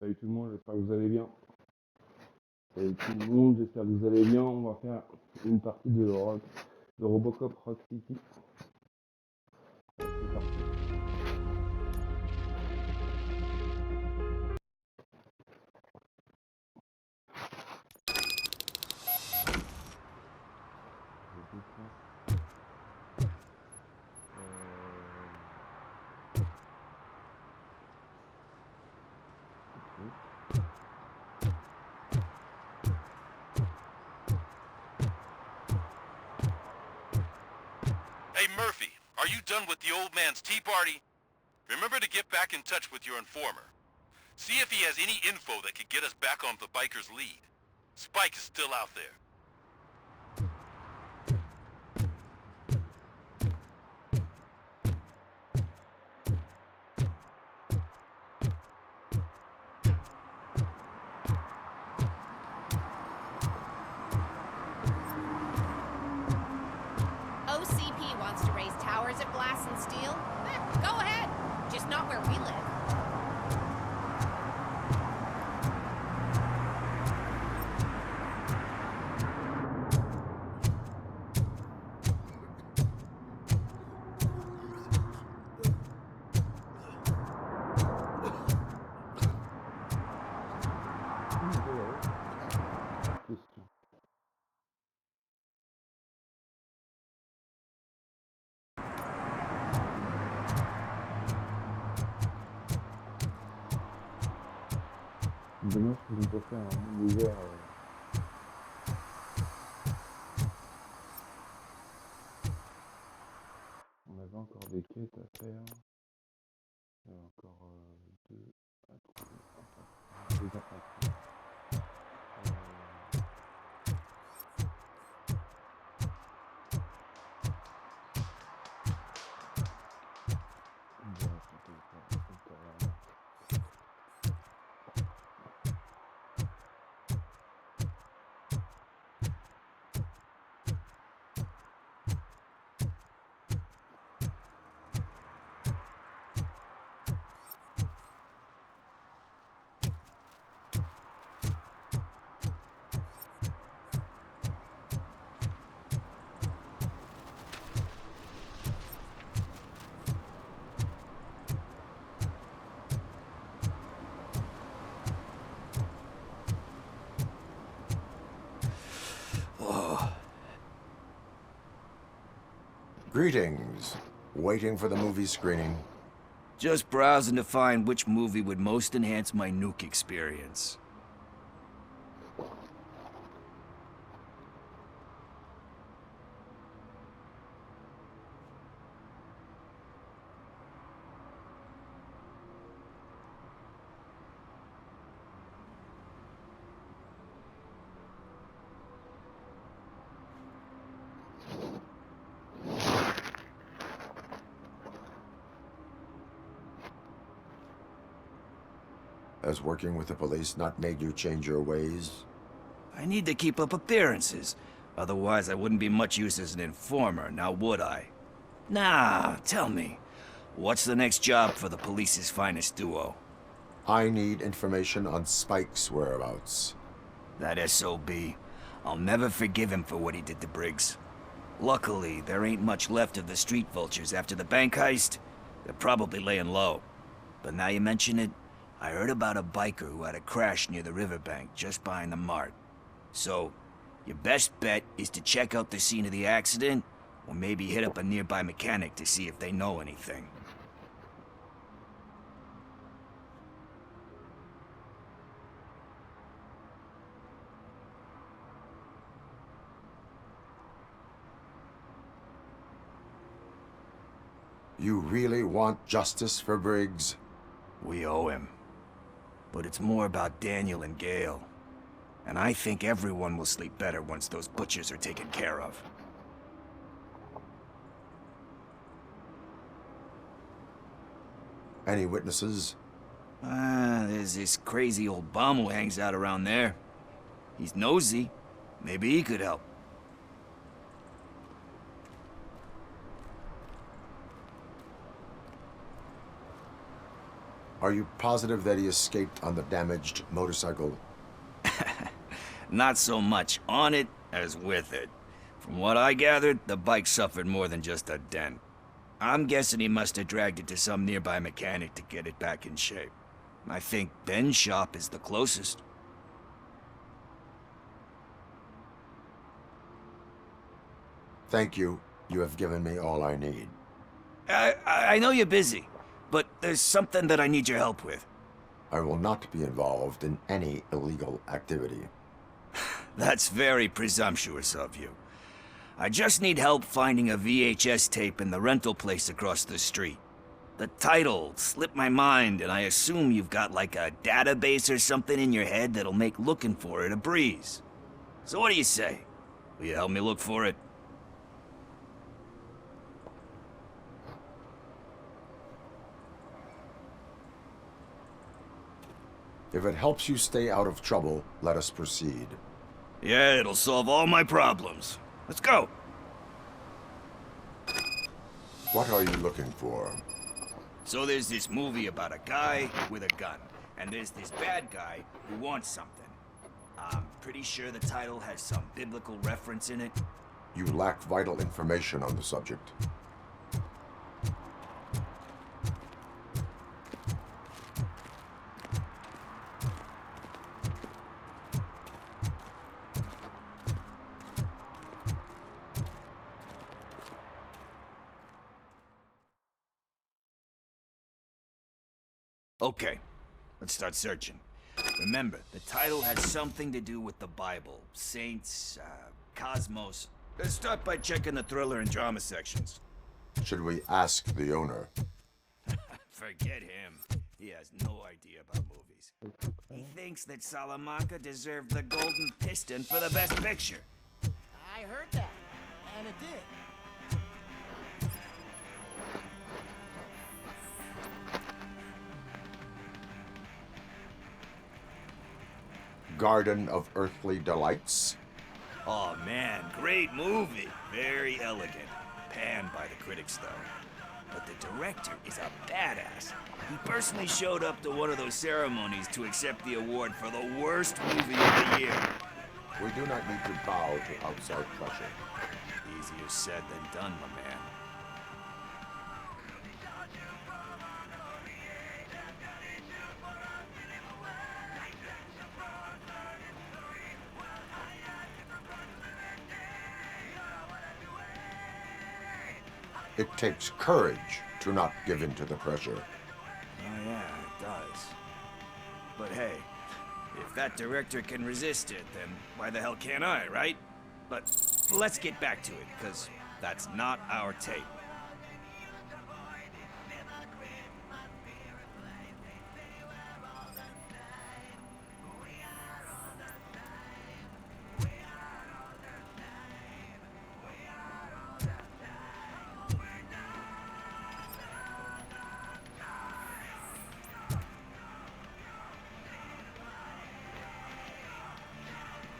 Salut tout le monde, j'espère que vous allez bien. Salut tout le monde, j'espère que vous allez bien. On va faire une partie de Robocop Rock City. C'est parti. Hey Murphy, are you done with the old man's tea party? Remember to get back in touch with your informer. See if he has any info that could get us back on the biker's lead. Spike is still out there. OCP wants to raise towers of glass and steel? Go ahead. Just not where we live. Question. Demain, je peux pas faire un monde ouvert. On avait encore des quêtes à faire. Il y a encore deux à trouver. Deux à faire. Greetings. Waiting for the movie screening? Just browsing to find which movie would most enhance my nuke experience. Has working with the police not made you change your ways? I need to keep up appearances. Otherwise, I wouldn't be much use as an informer, now would I? Nah, tell me. What's the next job for the police's finest duo? I need information on Spike's whereabouts. That SOB. I'll never forgive him for what he did to Briggs. Luckily, there ain't much left of the street vultures after the bank heist. They're probably laying low. But now you mention it, I heard about a biker who had a crash near the riverbank just behind the mart. So, your best bet is to check out the scene of the accident, or maybe hit up a nearby mechanic to see if they know anything. You really want justice for Briggs? We owe him. But it's more about Daniel and Gale. And I think everyone will sleep better once those butchers are taken care of. Any witnesses? There's this crazy old bum who hangs out around there. He's nosy. Maybe he could help. Are you positive that he escaped on the damaged motorcycle? Not so much on it as with it. From what I gathered, the bike suffered more than just a dent. I'm guessing he must have dragged it to some nearby mechanic to get it back in shape. I think Ben's shop is the closest. Thank you. You have given me all I need. I know you're busy, but there's something that I need your help with. I will not be involved in any illegal activity. That's very presumptuous of you. I just need help finding a VHS tape in the rental place across the street. The title slipped my mind, and I assume you've got like a database or something in your head that'll make looking for it a breeze. So what do you say? Will you help me look for it? If it helps you stay out of trouble, let us proceed. Yeah, it'll solve all my problems. Let's go. What are you looking for? So there's this movie about a guy with a gun, and there's this bad guy who wants something. I'm pretty sure the title has some biblical reference in it. You lack vital information on the subject. Okay, let's start searching. Remember, the title has something to do with the Bible, saints, cosmos. Let's start by checking the thriller and drama sections. Should we ask the owner? Forget him. He has no idea about movies. He thinks that Salamanca deserved the Golden Piston for the Best Picture. I heard that, and it did. Garden of Earthly Delights? Oh man, great movie. Very elegant. Panned by the critics though. But the director is a badass. He personally showed up to one of those ceremonies to accept the award for the worst movie of the year. We do not need to bow to outside pressure. Easier said than done, my man. It takes courage to not give in to the pressure. Oh yeah, it does. But hey, if that director can resist it, then why the hell can't I, right? But let's get back to it, because that's not our tape.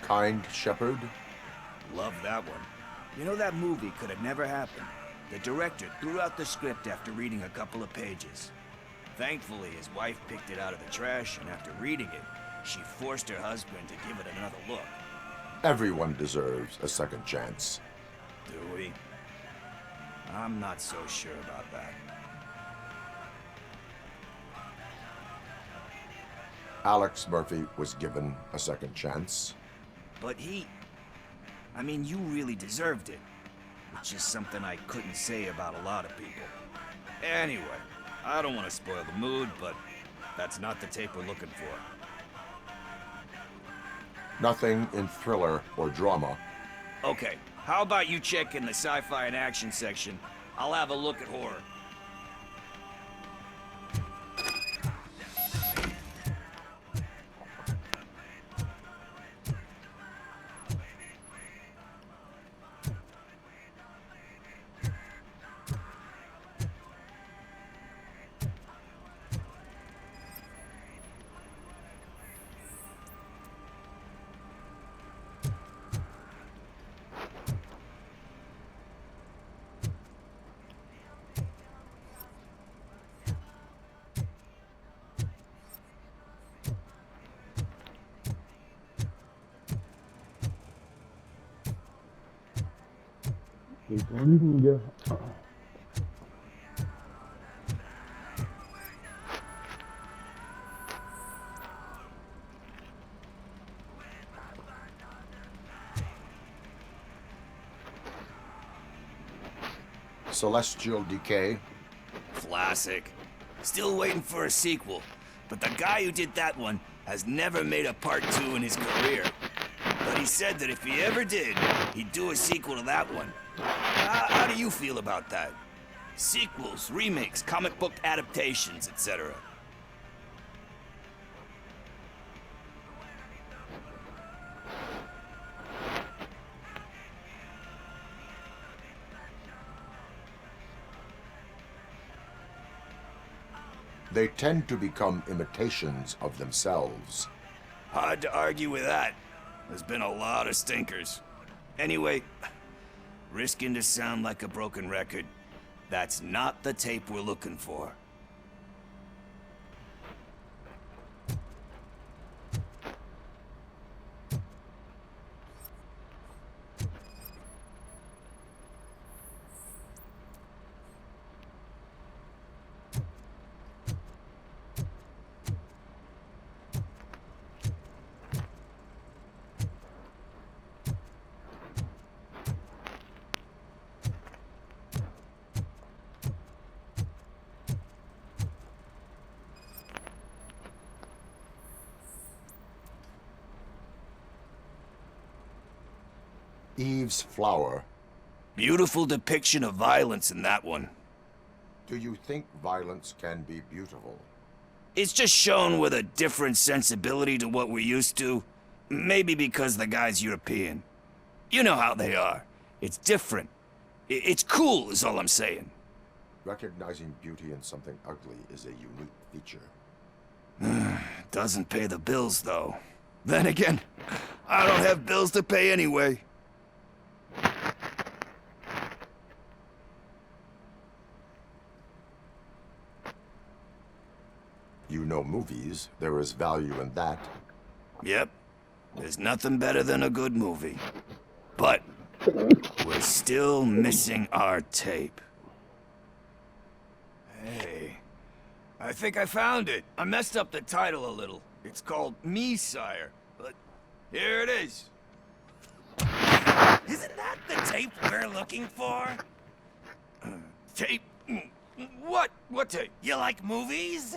Kind Shepherd? Love that one. You know, that movie could have never happened. The director threw out the script after reading a couple of pages. Thankfully, his wife picked it out of the trash, and after reading it, she forced her husband to give it another look. Everyone deserves a second chance. Do we? I'm not so sure about that. Alex Murphy was given a second chance. But I mean, you really deserved it. Which is something I couldn't say about a lot of people. Anyway, I don't want to spoil the mood, but that's not the tape we're looking for. Nothing in thriller or drama. Okay, how about you check in the sci-fi and action section? I'll have a look at horror. T'es tendu, mon gars. Celestial decay. Classic. Still waiting for a sequel, but the guy who did that one has never made a part 2 in his career. But he said that if he ever did, he'd do a sequel to that one. How do you feel about that? Sequels, remakes, comic book adaptations, etc. They tend to become imitations of themselves. Hard to argue with that. There's been a lot of stinkers. Anyway, risking to sound like a broken record, that's not the tape we're looking for. Eve's flower. Beautiful depiction of violence in that one. Do you think violence can be beautiful? It's just shown with a different sensibility to what we're used to. Maybe because the guy's European. You know how they are. It's different. It's cool, is all I'm saying. Recognizing beauty in something ugly is a unique feature. Doesn't pay the bills, though. Then again, I don't have bills to pay anyway. You know movies. There is value in that. Yep. There's nothing better than a good movie. But we're still missing our tape. Hey, I think I found it. I messed up the title a little. It's called Me, Sire. But here it is. Isn't that the tape we're looking for? Tape? What? What tape? You like movies?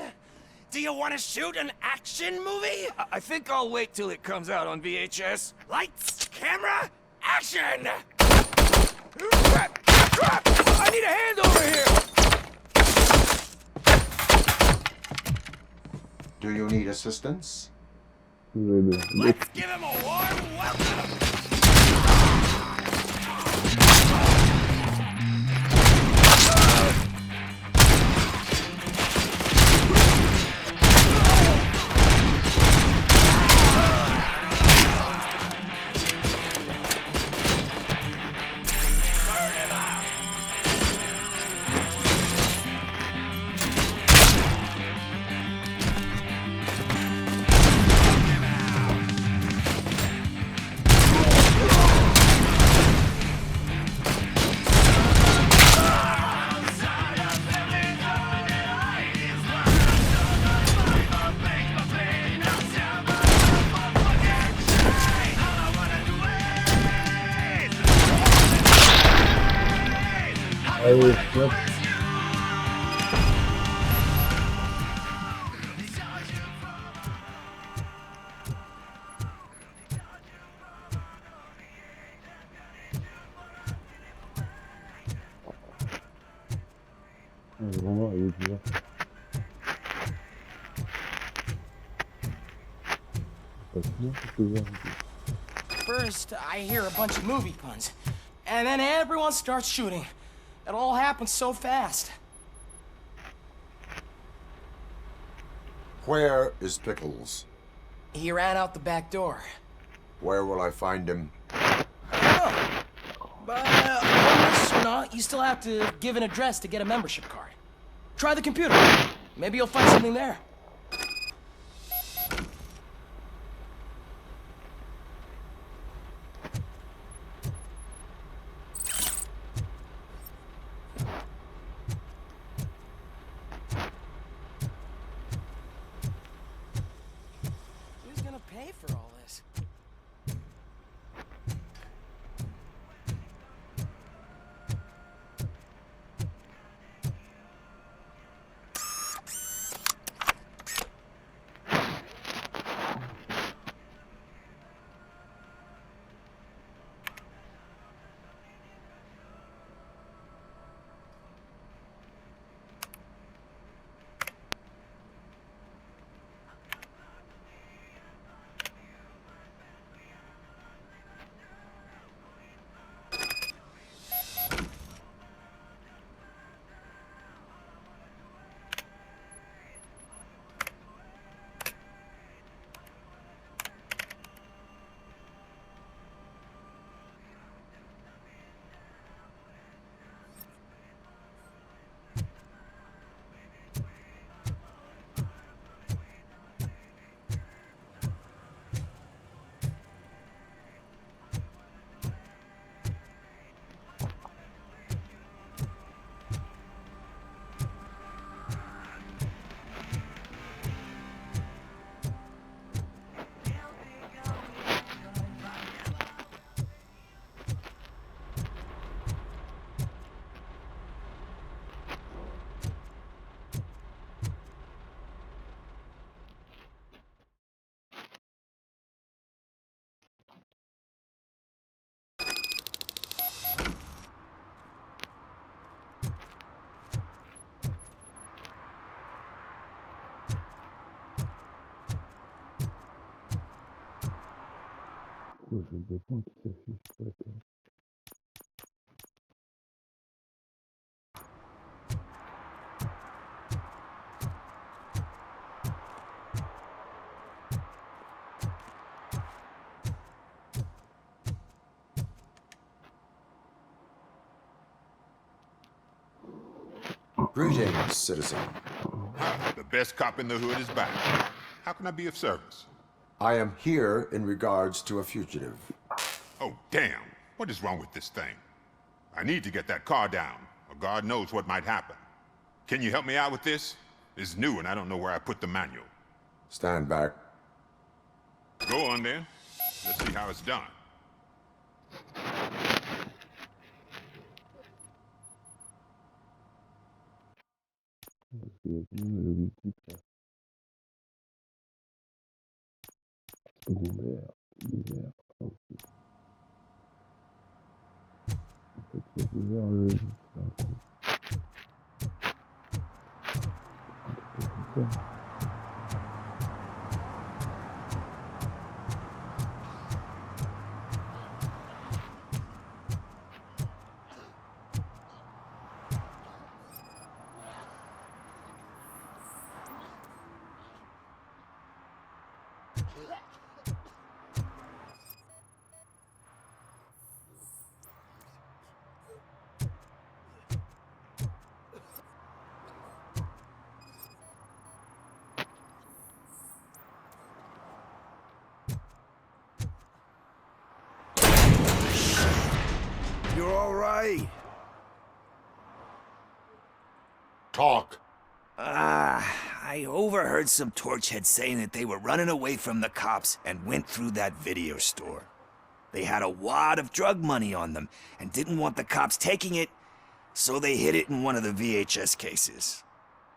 Do you want to shoot an action movie? I think I'll wait till it comes out on VHS. Lights, camera, action! Crap! Crap! I need a hand over here! Do you need assistance? Let's give him a warm welcome! Allez, hop. Allez, on va, allez, tu vois. Pas bien, c'est que j'ai. First, I hear a bunch of movie puns, and then everyone starts shooting. It all happens so fast. Where is Pickles? He ran out the back door. Where will I find him? I don't know. But, homeless or not, you still have to give an address to get a membership card. Try the computer. Maybe you'll find something there. pay for all this? Ouais, j'ai des points qui s'affichent. D'accord. Greetings, citizen. The best cop in the hood is back. How can I be of service? I am here in regards to a fugitive. Oh, damn. What is wrong with this thing? I need to get that car down, or God knows what might happen. Can you help me out with this? It's new and I don't know where I put the manual. Stand back. Go on then. Let's see how it's done. Parce qu'il y a quand même le type là. Secondaire, divers. En fait, il y a divers le. You're all right. Talk. I overheard some torchheads saying that they were running away from the cops and went through that video store. They had a wad of drug money on them and didn't want the cops taking it, so they hid it in one of the VHS cases.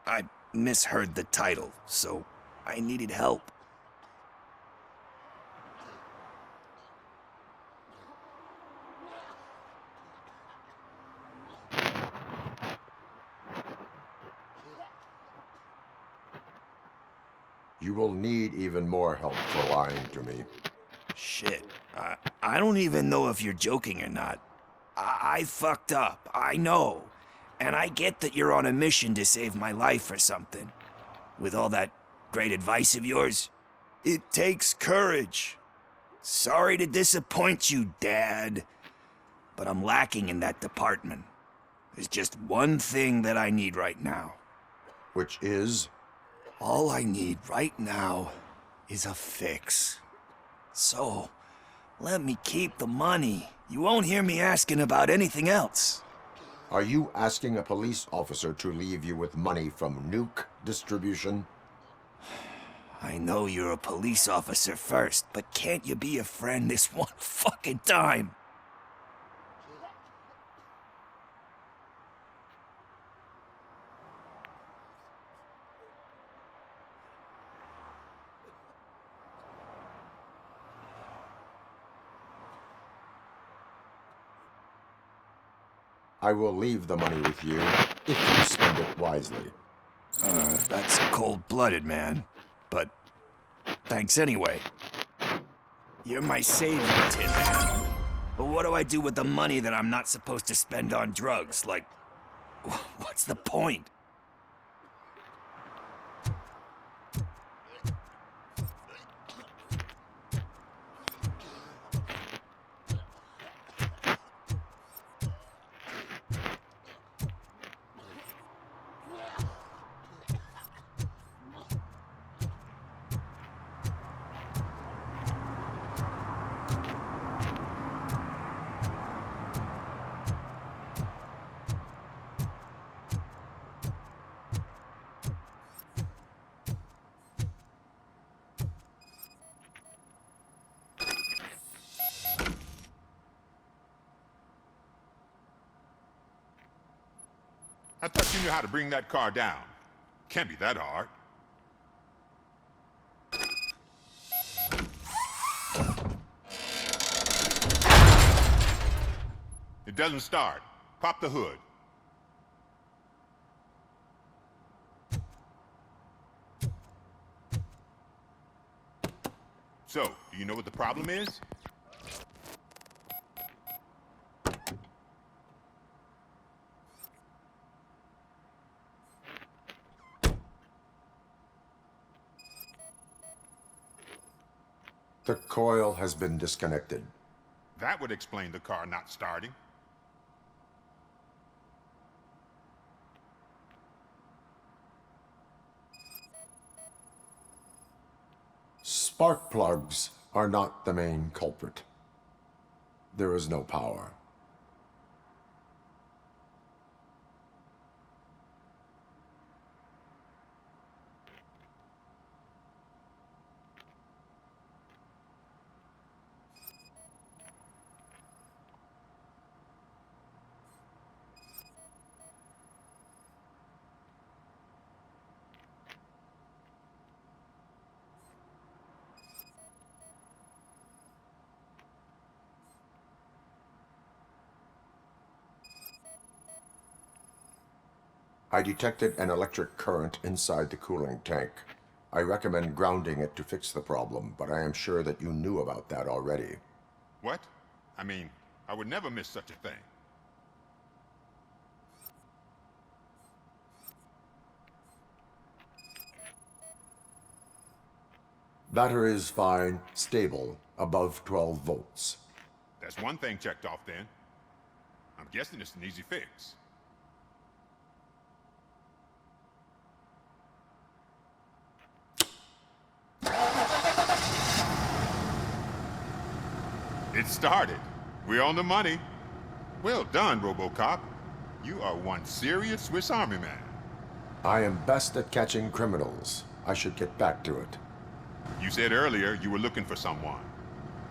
I misheard the title, so I needed help. You will need even more help for lying to me. Shit, I don't even know if you're joking or not. I fucked up, I know. And I get that you're on a mission to save my life or something. With all that great advice of yours, it takes courage. Sorry to disappoint you, Dad. But I'm lacking in that department. There's just one thing that I need right now. Which is? All I need right now is a fix. So, let me keep the money. You won't hear me asking about anything else. Are you asking a police officer to leave you with money from nuke distribution? I know you're a police officer first, but can't you be a friend this one fucking time? I will leave the money with you if you spend it wisely. That's cold-blooded, man. But thanks anyway. You're my savior, Tin Man. But what do I do with the money that I'm not supposed to spend on drugs? Like, what's the point? I thought you knew how to bring that car down. Can't be that hard. It doesn't start. Pop the hood. So, do you know what the problem is? The coil has been disconnected. That would explain the car not starting. Spark plugs are not the main culprit. There is no power. I detected an electric current inside the cooling tank. I recommend grounding it to fix the problem, but I am sure that you knew about that already. What? I mean, I would never miss such a thing. Battery is fine, stable, above 12 volts. That's one thing checked off then. I'm guessing it's an easy fix. It started. We're on the money. Well done, Robocop. You are one serious Swiss Army man. I am best at catching criminals. I should get back to it. You said earlier you were looking for someone.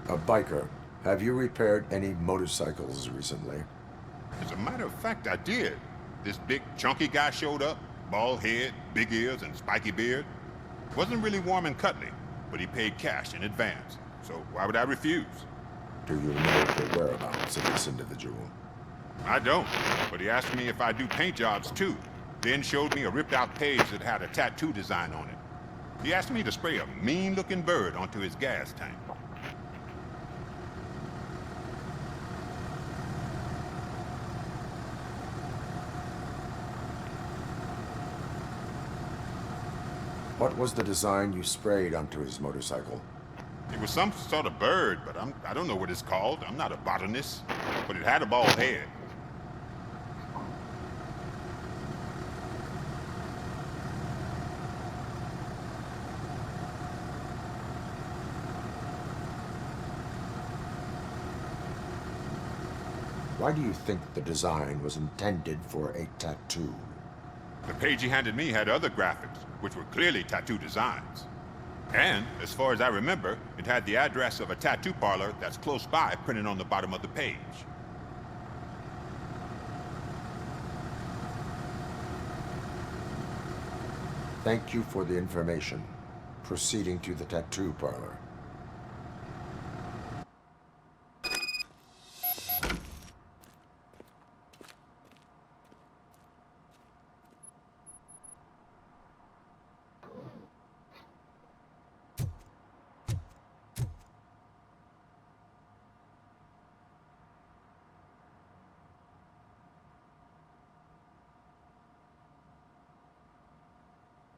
A biker. Have you repaired any motorcycles recently? As a matter of fact, I did. This big, chunky guy showed up. Bald head, big ears, and spiky beard. Wasn't really warm and cuddly, but he paid cash in advance. So why would I refuse? Do you know the whereabouts of this individual? I don't, but he asked me if I do paint jobs too. Then showed me a ripped-out page that had a tattoo design on it. He asked me to spray a mean-looking bird onto his gas tank. What was the design you sprayed onto his motorcycle? It was some sort of bird, but I don't know what it's called. I'm not a botanist, but it had a bald head. Why do you think the design was intended for a tattoo? The page he handed me had other graphics, which were clearly tattoo designs. And, as far as I remember, it had the address of a tattoo parlor that's close by printed on the bottom of the page. Thank you for the information. Proceeding to the tattoo parlor.